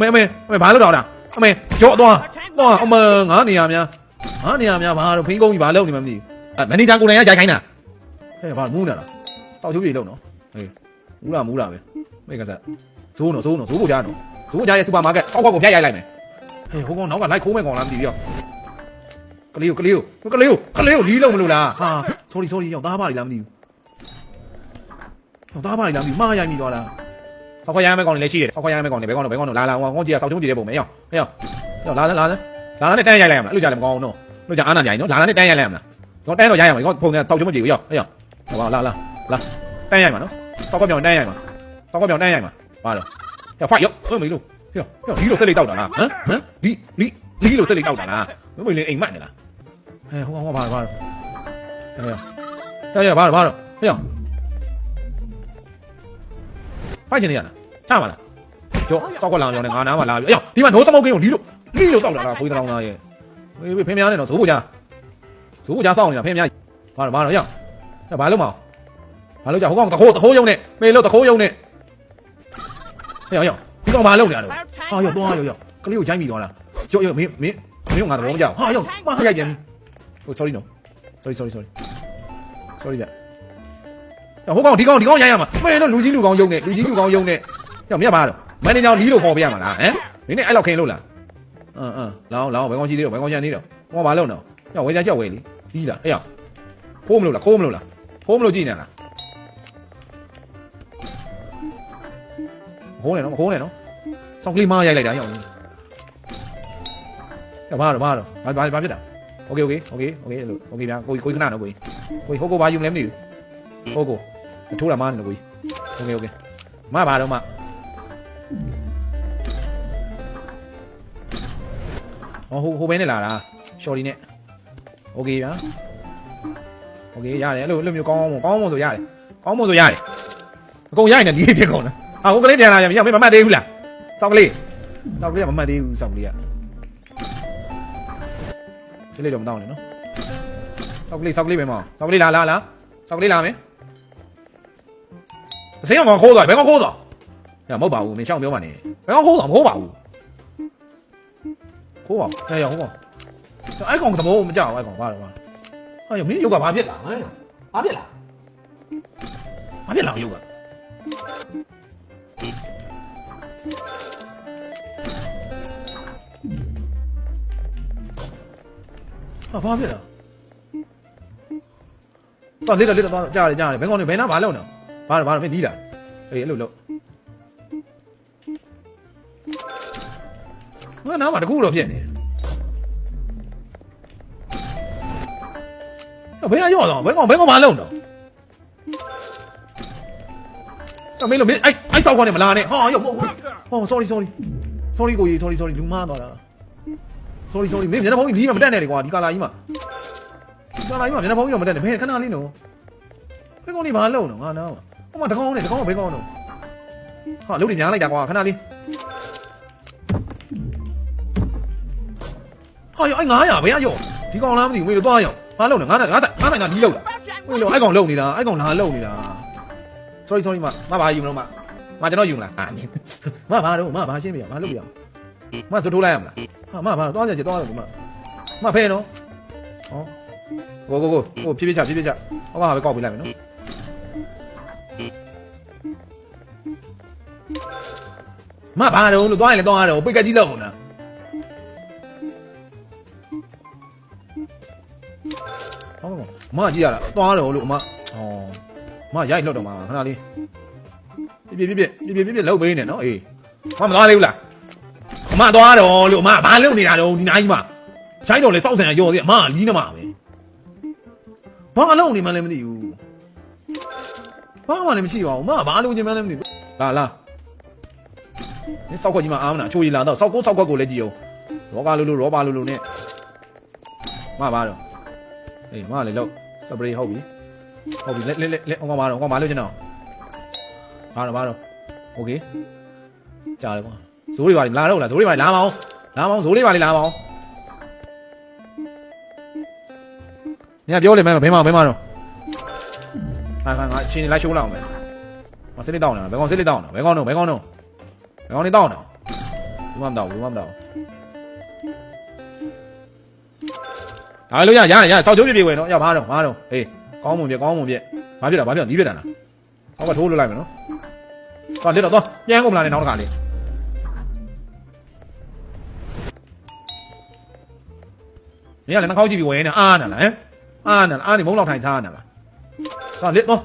ဘာလို့တော့လားအမေကြော့သွားအမငါနေရများဘာလို့ဖိန်းကုန်းကြီးဘာလုပ်နေမှမသိဘူးမန်နေဂျာကိုယ်တိုင်ကရိုက်ခိုင်းတာဟဲ့ဘာမူးနေတာတောက်ချိုးပြေလုံးနော်ဟေးမူးတာပဲမိတ်ကစားဇိုးကိုကြားရဲ့စူပါမားကတ်တောက်ခွက်ကိုဖျက်ရိုက်လိုက်မယ်ဟေးဟိုကောင်နောက်ကလိုက်ခိုးမဲ့ကောင်လားမသိဘူးရောကလေးကိုလီးလုံးမလို့လားဟာ sorry ရောက်သားပါလိလားမသိဘူးရောက်သားပါလိလားမသိဘူးမှားရိုက်မိသွားလားစောက်ခွက်ရမ်းမဲ့ကောင်လည်းရှိတယ်စောက်ခွက်ရမ်းမဲ့ကောင်လည်းဘဲကောင်တော့လာဟိုကောင်ကြီးကစောက်ချုံးကြည့်တဲ့ပုံပဲရောက်လာနဲ့တန်းရိုက်လိုက်ရမလားအဲ့လိုကြလည်းမကောင်းဘူးနော်လို့ကြအားနာကြရင်နော်လာနဲ့တန်းရိုက်လိုက်ရမလားကောင်တန်းတော့ရိုက်ရမှာကောင်ဖုန်နဲ့တောက်ချုံးမကြည့်ဘူးရောက်ဟောလာတန်းရိုက်မှာနော်စောက်ခွက်ပြောင်းတန်းရိုက်မှာပါတော့ရောက်ဖိုက်ရောက်မေးလို့လီလို့ဆက်လေးတောက်တာလားဟမ်လီလို့ဆက်လေးတောက်တာလားမင်းလည်းအိမ်မက်နေလားဟဲ့ဟိုဘာတော့ဟဲ့ဘာတော့ဟဲ့ဖိုက်ချင်နေရလားချပါလားကျော်စောက်ခွက်လောင်ကြောင်းနဲ့ငါနားမှာလာပြီအေးဒီမှာနိုးစမောက်ကင်းကိုလီလို့တောက်တာလားခွေးတောင်သားရဲ့ဝေးဖင်းများနေတော့ဇိုးကိုကြားစောင့်နေတာဖင်းများဘာတော့ဟဲ့ဘာလို့မအောင်ဘာလို့ကြဟိုကောင်တခိုးယုံနဲ့မေလို့တခိုးယုံနဲ့ဟဲ့ဒီကောင်ဘာလုပ်နေရတော့ဟာရောက်ကလေးကိုရိုက်မိသွားလားကျော်မင်းငါသဘောမကျဟာရောက်မရိုက်ကြပြီဟို sorry နော် sorry ဗျဟိုကောင်ဒီကောင်ရိုက်ရမှာမင်းတို့လူကြီးလူကောင်ယုံနဲ့ရောက်မြတ်ပါတော့မန်နေဂျာလီလို့ခေါ်ပေးရမှာလားဟမ်မင်းနဲ့အဲ့လောက်ခင်လို့လားလောင်းဘယ်ကောင်ရှိသေးတော့ဘယ်ကောင်ရှန်သေးတော့ဟောဘာလုပ်နော်ရောက်ဝေးချက်ဝေးလီးလားအေးခိုးမလို့လားခိုးမလို့ကြည့်နေလားခိုးနေနော်စောင်းကလေးမရိုက်လိုက်တာရောက်ဘာဖြစ်တာโอเคဗျာကိုခဏနော်ကိုဟိုကိုဘာယူမလဲမသိဘူးဟိုကိုထိုးတာမနော်ကိုโอเคမဘာတော့မဟိုဘဲနဲ့လာတာရှော်ဒီနဲ့โอเคဗျာโอเคရတယ်အဲ့လိုမျိုးကောင်းအောင်ဆိုရတယ်အကုန်ရိုက်နေဒီဖြစ်ကုန်လားဟိုကလေးပြန်လာပြန်မမှတ်သေးဘူးလားစောက်ကလေးကမမှတ်သေးဘူးစောက်ကလေးကစလေးတော့မတောင်းနဲ့နော်စောက်ကလေးပဲမအောင်စောက်ကလေးလာမယ်အစိမ်းကောင်ခိုးသွားဘယ်ကောင်ခိုးသွားဟဲ့မဟုတ်ပါဘူးမင်းရှောင်းပြောပါနဲ့ဘယ်ကောင်ခိုးသွားမဟုတ်ပါဘူးခိုးပါဟဲ့ဟုတ်ပါအဲ့ကောင်သဘောမကြောက်အဲ့ကောင်ဘာတော့ဟာမင်းရုပ်ကဘာဖြစ်လာဘာဖြစ်လာရုပ်ကဘာဖြစ်လာတော့လက်တော့ကြားတယ်ဘယ်ကောင်နေဘယ်နာဘာလုပ်နေဘာမင်းဒီးလာအေးအဲ့လိုလုပ်ငါနားမှာတကူတော့ဖြစ်နေဘယ်ရောက်တော့ဘယ်ကောင်ဘာလုပ်တော့မင်းလို့မင်းအဲ့ဆောက်ကနေမလာနဲ့ဟာရောက်ဟော sorry ကိုကြီး sorry လူမားသွားတာ sorry မင်းမျက်နှာဖုံးကြီးလီးမတက်နဲ့လေကွာဒီကာလာကြီးမှာမျက်နှာဖုံးကြီးတော့မတက်နဲ့ဘယ်ခဏလေးနော်ဘယ်ကောင်နေဘာလုပ်နော်ငါနားဟိုမှာတကောင်ဘယ်ကောင်တော့ဟာလုပ်နေများလိုက်တာကွာခဏလေးဟာရောက်900ဘယ်ရရောက်ဒီကောင်လားမသိဘူးမင်းတို့သွားရောက်ဘာလုပ်နေငါဆိုင်ကလီးလောက်တာမင်းတို့အဲ့ကောင်လုပ်နေတာအဲ့ကောင်လာလုပ်နေတာ sorry မဘာယူမလို့မကျွန်တော်ယူမလားမဘာတော့မဘာရှင်းပြရမလုပ်ပြရမစထိုးလိုက်ရမလားဟာမဘာတော့သွားကြသွားတော့မဖဲနော်ဟောကိုဖြည်းချဟောကဟာပဲကောက်ပေးလိုက်မယ်နော်မဘာတော့လို့သွားရင်လည်းသွားရတယ်ပိတ်ကကြီးလောက်ကုန်တာဟောမကြည့်ရတာသွားတယ်လို့မရိုက်လောက်တော့မှာခဏလေးပြလောက်ပေးနေနော်အေးမသွားသေးဘူးလားအမသွားတော့လို့အမဘာလုပ်နေတာတော့ဒီနားကြီးမှာဆိုင်တော့လေစောက်ဆန်ရော်သေးအမလီးနေမှာပဲဘာလုပ်နေမှလည်းမသိဘူးဘာမှလည်းမရှိပါဘူးအမဘာလုပ်နေမှလည်းမသိဘူးလာ你烧锅鸡嘛啱啦，做一兩道燒鍋過嚟就，羅巴魯魯呢，乜巴咯？誒乜嚟咯？十倍後邊，你我買咗先啊，巴咯 ，OK， 炸嚟啩，做呢話你拉到啦，做呢話你攬冇，做呢話你攬冇，你係表你咩？俾嘛咯，係，先你來修啦，我先你到呢，別講先你到呢，別講你到呢。ဘူးမတော့ဘူးမတော့အားလို့ရစောက်ချိုးပြေဝင်နော်ရောက်မားတော့ဟေးကောင်းမွန်ပြဘာဖြစ်တာနီးပြတာလားဟောကထိုးလွတ်လိုက်မယ်နော်သွားလက်တော့ပြန်ကုန်မလားနဲ့နောက်တစ်ခါလေးမင်းကလည်းနှာခေါင်းကြည့်ပြီးဝင်နေအားနာလားဟမ်အားနေမုန်းလောက်ထိုင်စားနေလားသွားလက်တော့